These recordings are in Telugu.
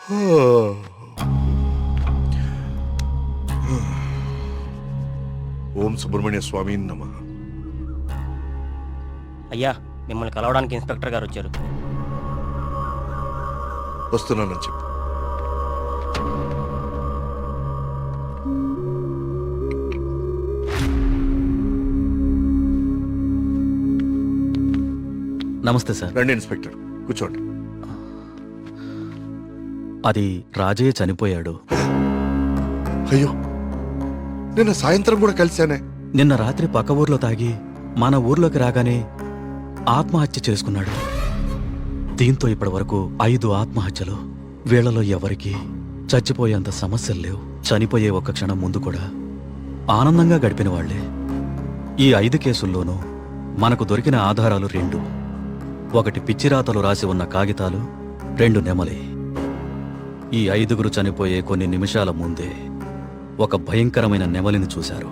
ఓం సుబ్రహ్మణ్య స్వామి నమః. అయ్యా, మిమ్మల్ని కలవడానికి ఇన్స్పెక్టర్ గారు వచ్చారు. వస్తున్నానని చెప్పు. నమస్తే సార్. రండి ఇన్స్పెక్టర్, కూర్చోండి. అది రాజయ్య చనిపోయాడు. అయ్యో, నిన్న సాయంత్రం కూడా కలిశానే. నిన్న రాత్రి పక్క ఊర్లో తాగి మన ఊర్లోకి రాగానే ఆత్మహత్య చేసుకున్నాడు. దీంతో ఇప్పటి వరకు 5 ఆత్మహత్యలు. వీళ్లలో ఎవరికి చచ్చిపోయేంత సమస్యలు లేవు. చనిపోయే ఒక్క క్షణం ముందు కూడా ఆనందంగా గడిపిన వాళ్లే. ఈ 5 కేసుల్లోనూ మనకు దొరికిన ఆధారాలు 2. ఒకటి పిచ్చిరాతలు రాసి ఉన్న కాగితాలు, 2 నెమలి. ఈ 5గురు చనిపోయే కొన్ని నిమిషాల ముందే ఒక భయంకరమైన నెమలిని చూశారు.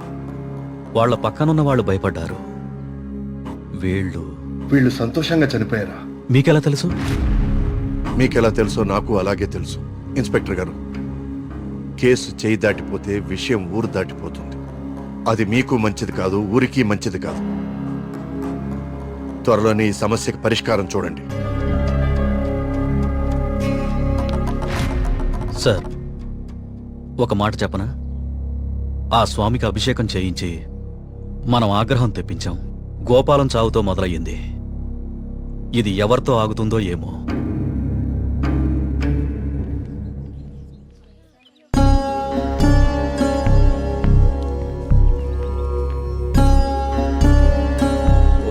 వాళ్ల పక్కనున్న వాళ్ళు భయపడ్డారు. వీళ్ళు సంతోషంగా చనిపోయారా? మీకెలా తెలుసు? మీకెలా తెలుసో నాకు అలాగే తెలుసు. ఇన్స్పెక్టర్ గారు, కేసు చేయి దాటిపోతే విషయం ఊరు దాటిపోతుంది. అది మీకు మంచిది కాదు, ఊరికి మంచిది కాదు. త్వరలోనే ఈ సమస్యకి పరిష్కారం చూడండి. సార్, ఒక మాట చెప్పనా? ఆ స్వామికి అభిషేకం చేయించి మనం ఆగ్రహం తెప్పించాం. గోపాలం చావుతో మొదలయ్యింది. ఇది ఎవరితో ఆగుతుందో ఏమో.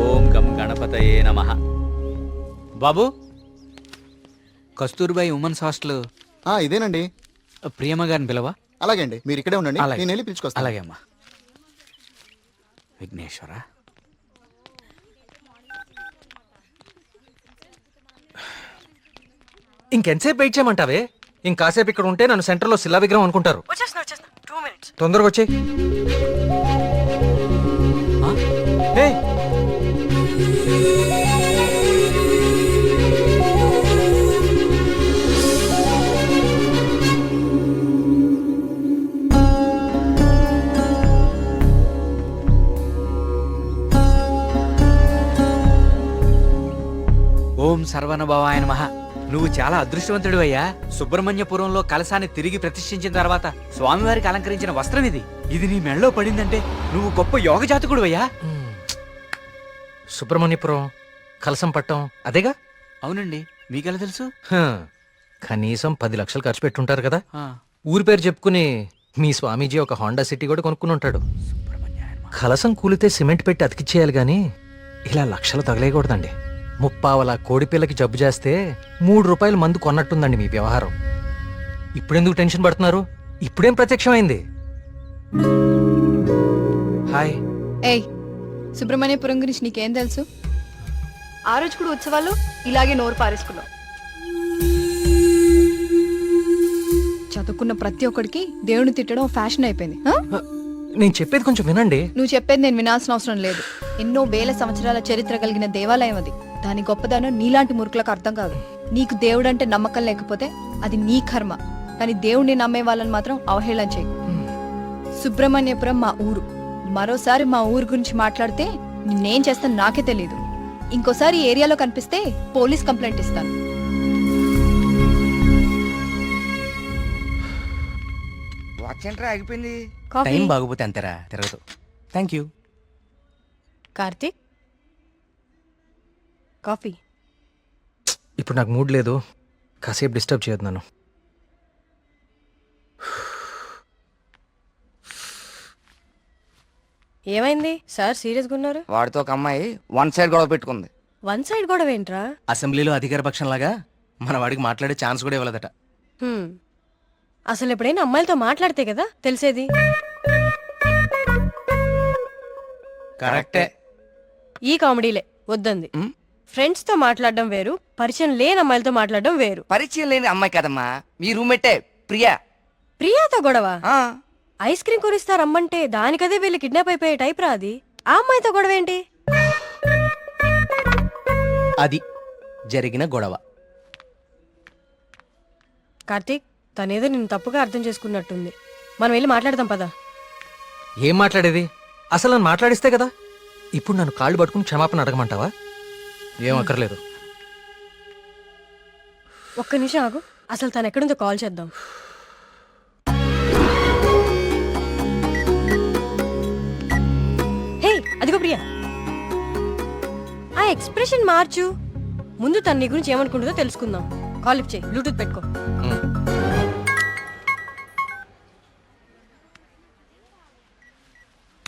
ఓం గం గణపతయే నమః. బాబు, కస్తూర్బాయి ఉమెన్స్ హాస్టల్ ఇదేనండి. ప్రియమ్మ గారిని పిలవా? అలాగే అండి, మీరు ఇక్కడే ఉండండి, అలాగే. నేను వెళ్ళి పిలుచుకొస్తాను. అలాగే అమ్మా. విఘ్నేశ్వర, ఇంకెంతసేపు వెయిట్ చేయమంటావే? ఇంకాసేపు ఇక్కడ ఉంటే నన్ను సెంటర్లో శిలా విగ్రహం అనుకుంటారు. తొందరగా వచ్చే. ఓం సర్వనభవాయ నమః. నువ్వు చాలా అదృష్టవంతుడు అయ్యా. సుబ్రహ్మణ్యపురంలో కలశాన్ని తిరిగి ప్రతిష్ఠించిన తర్వాత స్వామివారికి అలంకరించిన వస్త్రం ఇది. ఇది నీ మెళ్ళలో పడిందంటే నువ్వు గొప్ప యోగ జాతకుడు అయ్యా. సుబ్రహ్మణ్యపురం కలసం పట్టం అదేగా? అవునండి, మీకెలా తెలుసు? కనీసం 10 లక్షలు ఖర్చు పెట్టుంటారు కదా. ఆ, ఊరి పేరు చెప్పుకుని మీ స్వామీజీ ఒక హోండా సిటీ కూడా కొనుక్కుని ఉంటాడు. కలసం కూలితే సిమెంట్ పెట్టి అతికిచ్చేయాలి గాని ఇలా లక్షలు తగలేయకూడదండి. 30 కోడిపిల్లకి జబ్బు చేస్తే 3 రూపాయలు మందు కొన్నట్టుందండి మీ వ్యవహారం. ఇప్పుడెందుకు టెన్షన్ పడుతున్నారు? ఇప్పుడేం ప్రత్యక్షమైంది? హాయ్. ఏయ్, సుబ్రహ్మణ్యపురం గురించి నీకేం తెలుసు? ఆ రోజు కూడా ఉత్సవాలు ఇలాగే నోరు పారేసుకున్నావు. చదువుకున్న ప్రతి ఒక్కడికి దేవుని తిట్టడం ఫ్యాషన్ అయిపోయింది. నేను చెప్పేది కొంచెం వినండి. నువ్వు చెప్పేది నేను వినాల్సిన అవసరం లేదు. ఎన్నో వేల సంవత్సరాల చరిత్ర కలిగిన దేవాలయం అది. దాని గొప్పదనం నీలాంటి మురుకులకు అర్థం కాదు. నీకు దేవుడంటే నమ్మకం లేకపోతే అది నీ కర్మ. కానీ దేవుణ్ణి నమ్మే వాళ్ళని మాత్రం అవహేళన చేయి. సుబ్రహ్మణ్యపురం మా ఊరు. మరోసారి మా ఊరు గురించి మాట్లాడితే నేనేం చేస్తాను నాకే తెలీదు. ఇంకోసారి ఈ ఏరియాలో కనిపిస్తే పోలీస్ కంప్లైంట్ ఇస్తాను. ఆగిపోయింది. కాఫీ? టైం బాగోపోతే అంతేరా, తిరగదు. Thank you. కార్తీక్, కాఫీ. ఇప్పుడు నాకు మూడ్ లేదు, కాసేపు డిస్టర్బ్ చేయొద్దు నన్ను. ఏమైంది సార్? సీరియస్గా ఉన్నారు? వాడితో ఒక అమ్మాయి 1 సైడ్ గొడవ పెట్టుకుంది. 1 సైడ్ గొడవ ఏంట్రా? అసెంబ్లీలో అధికార పక్షంలాగా మన వాడికి మాట్లాడే ఛాన్స్ కూడా ఇవ్వలేదట. అసలు ఎప్పుడైనా అమ్మాయిలతో మాట్లాడితే కదా తెలిసేది. కరెక్టే. ఈ కామెడీలే వద్దంది. ఫ్రెండ్స్ తో మాట్లాడడం వేరు, పరిచయం లేని అమ్మాయిలతో మాట్లాడడం వేరు. పరిచయం లేని అమ్మాయి కదమ్మా, మీ రూమ్మేటే ప్రియా. ప్రియాతో గొడవ? ఆ, ఐస్ క్రీమ్ కొనిస్తా రమ్మంటే దానికదే వీళ్ళు కిడ్నాప్ అయిపోయే టైప్ రా అది. ఆ అమ్మాయితో గొడవ ఏంటి? అది జరిగిన గొడవ. కార్తీక్ తనేదో నిన్ను తప్పుగా అర్థం చేసుకున్నట్టుంది. మనం వెళ్ళి మాట్లాడదాం పదా. ఏం మాట్లాడేది? అసలు నన్ను మాట్లాడిస్తే కదా. ఇప్పుడు నన్ను కాళ్ళు పట్టుకుని క్షమాపణ అడగమంటావా? ఏం అక్కర్లేదు. ఒక్క నిమిషం ఆగు, అసలు తను ఎక్కడుందో కాల్ చేద్దాం. హే అదిగో ప్రియా. ఆ ఎక్స్ప్రెషన్ మార్చు. ముందు తన నీ గురించి ఏమనుకుంటుందో తెలుసుకుందాం. కాల్ లిఫ్ట్ చేయి, బ్లూటూత్ పెట్టుకో.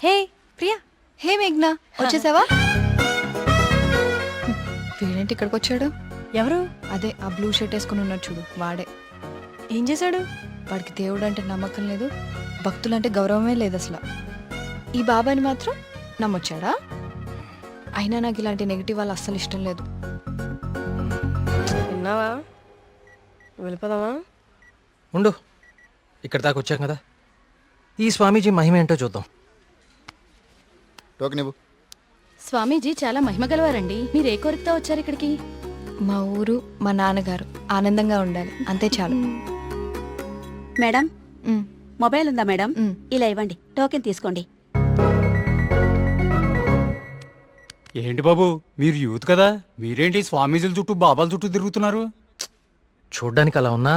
హే ప్రియా. హే మేఘ్నా, వచ్చేసావా? వీడేంటి ఇక్కడికి వచ్చాడు? ఎవరు? అదే ఆ బ్లూ షర్ట్ వేసుకుని ఉన్నాడు చూడు, వాడే. ఏం చేశాడు? వాడికి దేవుడు అంటే నమ్మకం లేదు, భక్తులంటే గౌరవమే లేదు అసలు. ఈ బాబాని మాత్రం నమ్మొచ్చాడా? అయినా నాకు ఇలాంటి నెగిటివ్ వాళ్ళు అస్సలు ఇష్టం లేదు. విన్నావా? వెళ్ళిపోదామా? ఉండు, ఇక్కడ దాకా వచ్చాం కదా, ఈ స్వామీజీ మహిమ ఏంటో చూద్దాం. టోకెన్ ఇవ్వు. స్వామీజీ చాలా మహిమ గలవారండి. మీరు ఏ కోరికతో వచ్చారు ఇక్కడికి? మా ఊరు, మా నాన్నగారు ఆనందంగా ఉండాలి, అంతే చాలు. మేడం, ఉమ్, మొబైల్ ఉందా మేడం? ఉమ్. ఇలా ఇవ్వండి, టోకెన్ తీసుకోండి. ఏంటి బాబు, మీరు యూత్ కదా, మీరేంటి స్వామీజీల చుట్టూ బాబాల చుట్టూ తిరుగుతున్నారు? చూడ్డానికి అలా ఉన్నా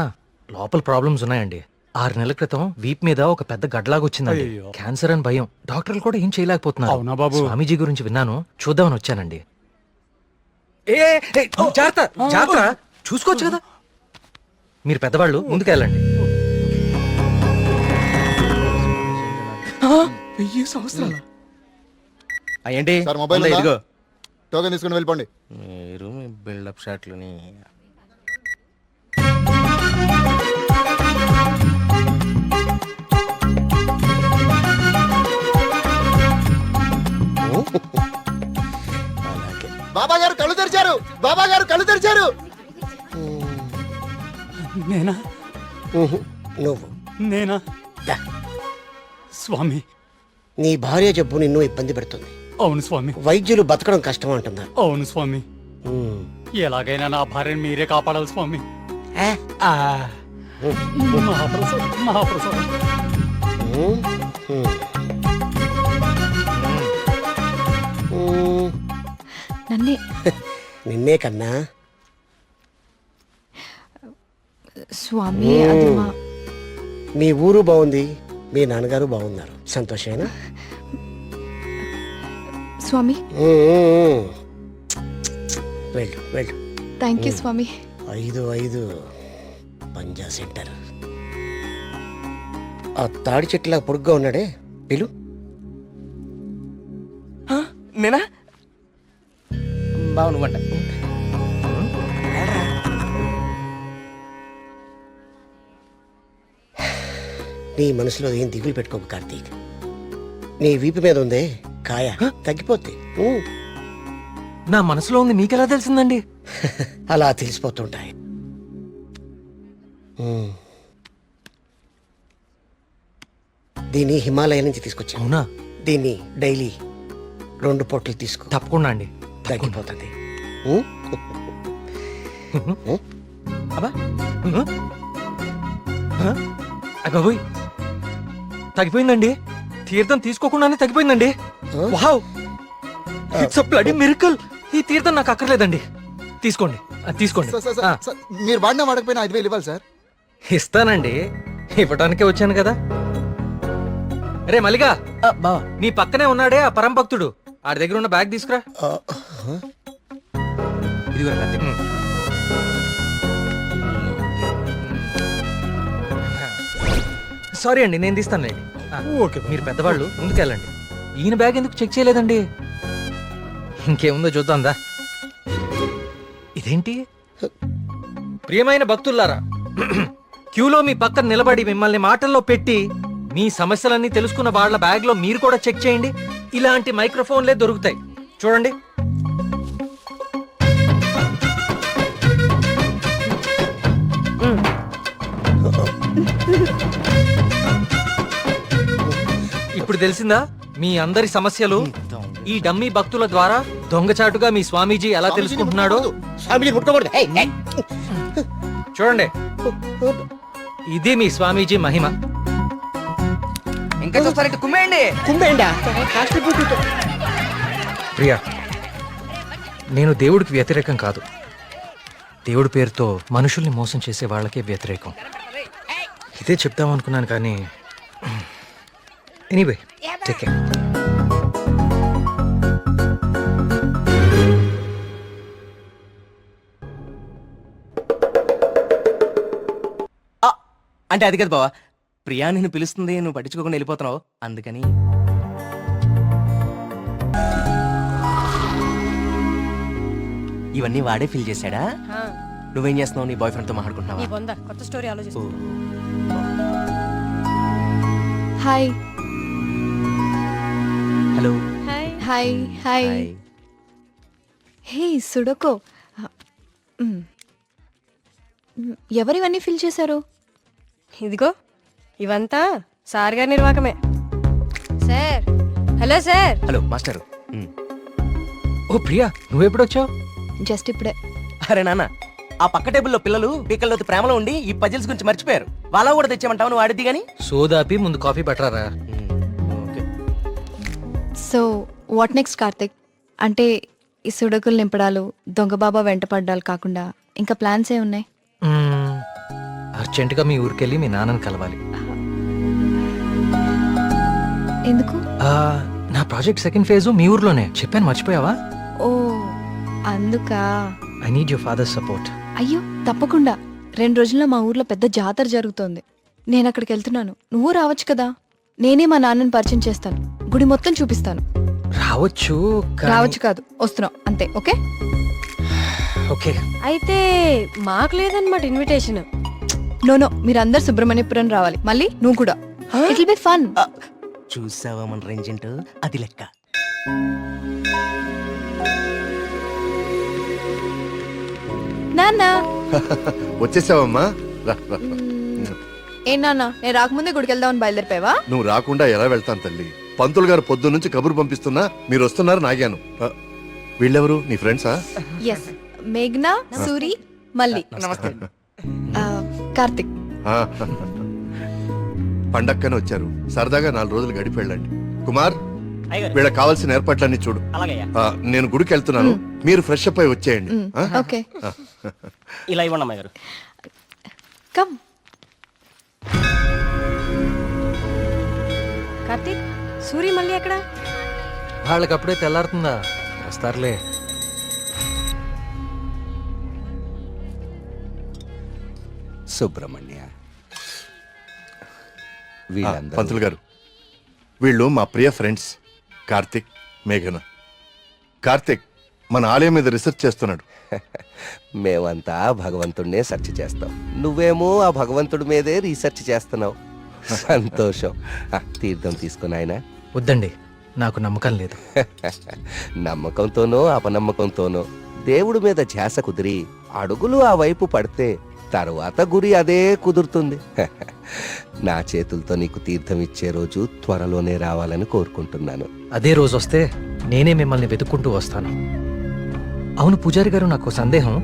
లోపల ప్రాబ్లమ్స్ ఉన్నాయండి. 6 నెలల క్రితం వీప్ మీద ఒక పెద్ద గడ్లాగా వచ్చిందండి. అయ్యో. క్యాన్సర్ అని భయం. డాక్టర్లు కూడా ఏం చేయలేకపోతున్నారు. అవునా బాబు? స్వామీజీ గురించి విన్నాను, చూద్దామని వచ్చానండి. ఏ ఏ, జాగ్రత్త జాగ్రత్త, చూసుకోవచ్చు కదా. మీరు పెద్దవాళ్ళు, ముందుకెళ్ళండి. 1000 సంవత్సరాలు. ఏంటి సార్ మొబైల్ ఉందా? టోకెన్ తీసుకుని వెళ్ళిపోండి. మీరు మీ బిల్డప్ షాట్లని. బాబా గారు కళ్ళు తెరిచారు, బాబా గారు కళ్ళు తెరిచారు. నేనా? నువ్వు నేనా? దా. స్వామి. నీ భార్య జబ్బు నిన్ను ఇబ్బంది పెడుతుంది. అవును స్వామి. వైద్యులు బతకడం కష్టం అంటున్నారు. అవును స్వామి. ఉమ్. ఎలాగైనా నా భార్యను మీరే కాపాడాలి స్వామి. ఏ? ఆ, మహాప్రసాదం మహాప్రసాదం. ఉమ్. ఉమ్. ఉమ్. నన్నే. నిన్నే కన్నా. స్వామి, అది మా మీ ఊరు బాగుంది, మీ నాన్నగారు బాగున్నారు, సంతోషమేనా? స్వామి. వెళ్ళు వెళ్ళు. థ్యాంక్ యూ స్వామి. 5 పంజా సెంటర్. ఆ తాడి చెట్టులా పొడుగ్గా ఉన్నాడే, పిలు. నేనా? బావు నువ్వంట. నీ మనసులో ఏం దిగులు పెట్టుకోకు కార్తీక్. నీ వీపు మీద ఉందే కాయ, తగ్గిపోద్ది. నా మనసులో ఉంది మీకెలా తెలిసిందండి? అలా తెలిసిపోతుంటాయి. దీన్ని హిమాలయ నుంచి తీసుకొచ్చా. అవునా? దీన్ని డైలీ 2 పొట్లు తీసుకో, తప్పకుండా అండి. తగ్గిపోతుంది. అబ్బా, అగోయ్, తగ్గిపోయిందండి. తీర్థం తీసుకోకుండానే తగ్గిపోయిందండి. Wow, it's a bloody miracle. ఈ తీర్థం నాకు అక్కర్లేదండి. తీసుకోండి, తీసుకోండి. సార్, సార్, సార్, సార్, మీరు వాడినా వాడకపోయినా 5000 ఇవ్వాలి సార్. ఇస్తానండి, ఇవ్వడానికే వచ్చాను కదా. రే మల్లిగా, బావా నీ పక్కనే ఉన్నాడే ఆ పరం భక్తుడు, ఆడి దగ్గర ఉన్న బ్యాగ్ తీసుకురా. ఇదిగో కత్తి. సారీ అండి, నేను తీస్తానులేండి. ఓకే. మీరు పెద్దవాళ్ళు, ముందుకెళ్ళండి. ఈయన బ్యాగ్ ఎందుకు చెక్ చేయలేదండి? ఇంకేముందో చూద్దాందా. ఇదేంటి? ప్రియమైన భక్తుల్లారా, క్యూలో మీ పక్కన నిలబడి మిమ్మల్ని మాటల్లో పెట్టి మీ సమస్యలన్నీ తెలుసుకున్న వాళ్ళ బ్యాగ్ లో మీరు కూడా చెక్ చేయండి. ఇలాంటి మైక్రోఫోన్లే దొరుకుతాయి, చూడండి. ఇప్పుడు తెలిసిందా మీ అందరి సమస్యలు? ఈ డమ్మీ భక్తుల ద్వారా దొంగచాటుగా మీ స్వామీజీ ఎలా తెలుసుకుంటున్నాడో. స్వామిజీ ముట్టుకోకూడదు. చూడండి, ఇది మీ స్వామీజీ మహిమ. ఇంకా చూస్తారంటే కుమ్మేయండి. ప్రియా, నేను దేవుడికి వ్యతిరేకం కాదు. దేవుడి పేరుతో మనుషుల్ని మోసం చేసే వాళ్ళకే వ్యతిరేకం. ఇదే చెప్దాం అనుకున్నాను కానీ ఎనీవే టేక్ కేర్. అంటే అది కదా బావా, ప్రియా నిన్ను పిలుస్తుంది, నువ్వు పట్టించుకోకుండా వెళ్ళిపోతున్నావు, అందుకని. ఇవన్నీ వాడే ఫీల్ చేశాడా? ఆ, నువ్వేం చేస్తున్నావు? నీ బాయ్ ఫ్రెండ్ తో మాట్లాడుకుంటున్నావా? నీ బొంద కొత్త స్టోరీ ఆలోచిస్తు. Hi hello. Hi. Hi hi hey సుడకో. ఎవరివన్నీ ఫిల్ చేశారు? ఇదిగో ఇవంతా సార్ గారి నిర్వాకమే. Sir, hello sir. Hello master. Oh Priya, నువ్వెప్పుడొచ్చావు? జస్ట్ ఇప్పుడే. అరే నాన్న, ఆ పక్క టేబుల్లో పిల్లలు పీకల్లోతి ప్రేమలో ఉండి ఈ పజిల్స్ గురించి మర్చిపోయారు. వాళ్ళ కూడా తెచ్చామంటావు, నువ్వు ఆడిద్ది గాని. సోదాపి ముందు కాఫీ పట్టరారా. Okay. So what next Karthik? అంటే ఈ సుడకులు నింపడాలు, దొంగ బాబా వెంట పడ్డాలు కాకుండా ఇంకా ప్లాన్స్ ఏ ఉన్నాయి? అర్జెంటుగా మీ ఊరికెళ్ళి మీ నాన్నని కలవాలి. ఎందుకు? నా ప్రాజెక్ట్ సెకండ్ ఫేజ్ మీ ఊర్లోనే, చెప్పాను మర్చిపోయావా? ఓ అందుకా. I need your father support. అయ్యో తప్పకుండా. 2 రోజుల్లో మా ఊర్లో పెద్ద జాతర జరుగుతోంది. నేను అక్కడికి వెళ్తున్నాను. నువ్వు రావచ్చు కదా. నేనే మా నాన్నని పరిచయం చేస్తాను, గుడి మొత్తం చూపిస్తాను. రావచ్చు రావచ్చు కాదు, వస్తున్నావు అంతే. Okay okay. అయితే మాకు లేదన్నమాట ఇన్విటేషన్. నో మీరందరు సుబ్రహ్మణ్యపురం రావాలి, మళ్ళీ నువ్వు కూడా. It will be fun. చూసావా మన రేంజ్ ఏంటో, అది లెక్క. నాన్న వచ్చేసావమ్మా, రా రా. ఏ నాన్న, నేను రాకముందే గుడికి వెళ్దామని బయలుదేరిపోయావా? నువ్వు రాకుండా ఎలా వెళ్తాను తల్లి? పంతులు గారు పొద్దు నుంచి కబురు పంపిస్తున్నా మీరు వస్తున్నారు నాగాను. వీళ్ళెవరు, నీ ఫ్రెండ్సా? ఎస్, మేఘ్నా, సూరి, మల్లి. నమస్తే. కార్తిక్. పండక్కనే వచ్చారు, సరదాగా 4 రోజులు గడిపి వెళ్ళండి. కుమార్, వీళ్ళకి కావాల్సిన ఏర్పాట్లన్నీ చూడు. నేను గుడికి వెళ్తున్నాను, మీరు ఫ్రెష్ అప్ అయి వచ్చేయండి. ఓకే ఇలా ఇవ్వండి అమ్మాయి గారు. కమ్. కార్తీక్, సూరి మళ్ళీ ఎక్కడ? వాళ్ళకి అప్పుడే తెల్లారుతుందా? వస్తారులే. సుబ్రహ్మణ్య, పంతులు గారు, వీళ్ళు మా ప్రియ ఫ్రెండ్స్ కార్తిక్, మేఘన. కార్తిక్ మన ఆలయం మీద రీసెర్చ్ చేస్తున్నాడు. మేమంతా భగవంతుడినే సెర్చ్ చేస్తాం, నువ్వేమో ఆ భగవంతుడి మీదే రీసెర్చ్ చేస్తున్నావు. సంతోషం. తీర్థం తీసుకుని ఆయన. వద్దండి, నాకు నమ్మకం లేదు. నమ్మకంతోనో అపనమ్మకంతోనో దేవుడి మీద ధ్యాస కుదిరి అడుగులు ఆ వైపు పడితే తరువాత గురి అదే కుదురుతుంది. నా చేతులతో నీకు తీర్థం ఇచ్చే రోజు త్వరలోనే రావాలని కోరుకుంటున్నాను. అదే రోజు వస్తే నేనే మిమ్మల్ని వెతుక్కుంటూ వస్తాను. అవును పూజారి గారు, నాకు సందేహం.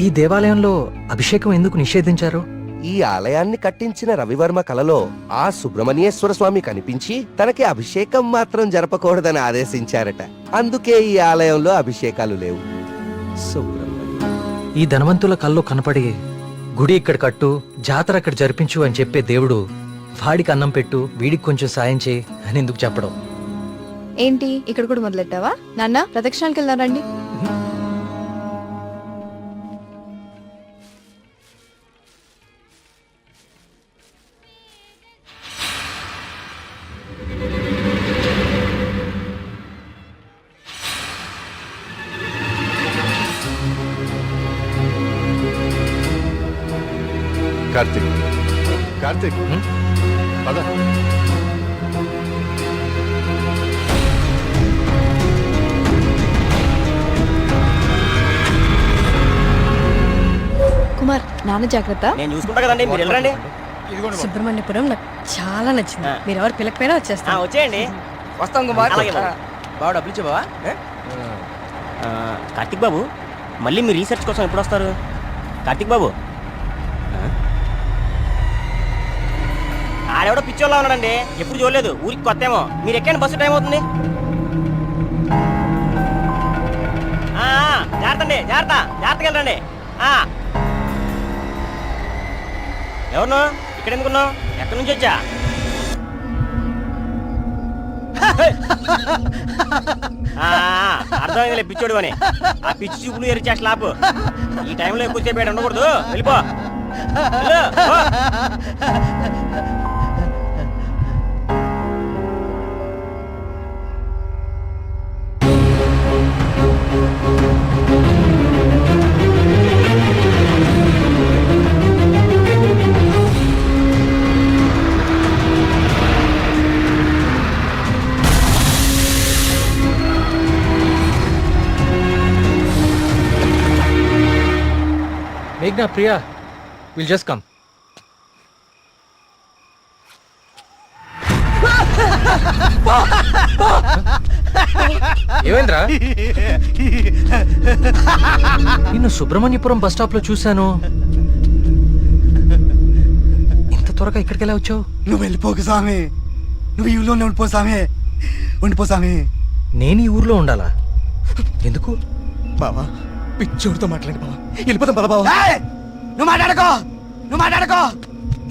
ఈ దేవాలయంలో అభిషేకం ఎందుకు నిషేధించారు? ఈ ఆలయాన్ని కట్టించిన రవివర్మ కలలో ఆ సుబ్రహ్మణ్యేశ్వర స్వామి కనిపించి తనకి అభిషేకం మాత్రం జరపకూడదని ఆదేశించారట. అందుకే ఈ ఆలయంలో అభిషేకాలు లేవు. సుబ్రహ్మణ్య, ఈ ధనవంతుల కల్లో కనపడి గుడి ఇక్కడ కట్టు, జాతర అక్కడ జరిపించు అని చెప్పే దేవుడు వాడికి అన్నం పెట్టు, వీడికి కొంచెం సాయం చేయి అని ఎందుకు చెప్పడం? ఏంటి ఇక్కడ కూడా మొదలెట్టావా? నాన్న ప్రదక్షిణాలకు వెళ్దారండి. కార్తిక్, కార్తిక్ పద. కుమార్, నాన్న జాగ్రత్త. నేను చూసుకుంటా కదండి, మీరు వెళ్ళండి. సుబ్రహ్మణ్యపురం నాకు చాలా నచ్చింది. మీరు ఎవరు పిల్లకపోయినా వచ్చేస్తాను. వచ్చేయండి. వస్తాం కుమార్. బాబు డబ్బులు ఇచ్చే బావా. కార్తిక్ బాబు, మళ్ళీ మీ రీసెర్చ్ కోసం ఎప్పుడు వస్తారు? కార్తిక్ బాబు, ఆడెవడో పిచ్చోళ్ళ ఉన్నాడండి, ఎప్పుడు చూడలేదు, ఊరికి కొత్త ఏమో. మీరు ఎక్కండి, బస్సు టైం అవుతుంది. జాగ్రత్త అండి, జాగ్రత్తగా వెళ్ళండి. ఎవరు ఇక్కడ ఎందుకున్నావు? ఎక్కడి నుంచి వచ్చా? అర్థమైందిలే పిచ్చోడు అని. ఆ పిచ్చి చూపులు ఎరిచా స్లాప్. ఈ టైంలో ఎక్కువసేపు ఉండకూడదు, వెళ్ళిపో. వెళ్ళు, పో. మేఘ్నా, ప్రియా, విల్ జస్ట్ కమ్. ఏమైందిరా? నిన్ను సుబ్రహ్మణ్యపురం బస్ స్టాప్ లో చూశాను. ఇంత త్వరగా ఇక్కడికి ఎలా వచ్చావు? నువ్వు వెళ్ళిపోకు స్వామి, నువ్వు ఈ ఊళ్ళోనే ఉండిపో స్వామి, ఉండిపో స్వామి. నేను ఈ ఊర్లో ఉండాలా? ఎందుకు? బావా, పిచ్చోడితో మాట్లాడి బావా, వెళ్ళిపోతాం పద బావా. నువ్వు మాట్లాడుకో, నువ్వు మాట్లాడుకో.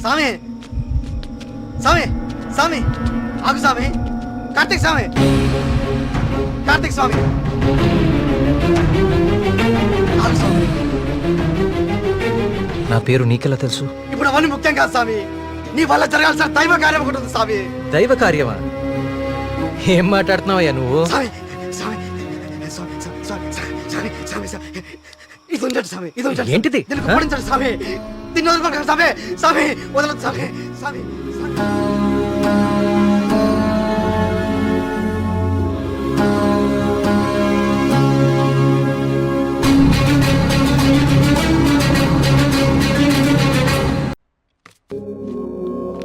స్వామి, స్వామి, స్వామి, ఆగు స్వామి. కార్తీక్ స్వామి, కార్తీక్ స్వామి, ఆగు స్వామి. నా పేరు నీకెలా తెలుసు? ఇప్పుడు అవన్నీ ముఖ్యం కాదు స్వామి, నీ వల్ల జరగాల్సిన దైవ కార్యం ఒకటి ఉంది స్వామి. దైవ కార్యమా? ఏం మాట్లాడుతున్నావయ్యా నువ్వు? స్వామి, స్వామి, స్వామి, స్వామి, స్వామి, స్వామి, స్వామి, ఇది ఉండండి స్వామి, ఇది ఉండండి. ఏంటిది? దీనికి పడించండి స్వామి, దీన్ని వదలకండి స్వామి, స్వామి, వదలదు స్వామి, స్వామి, స్వామి.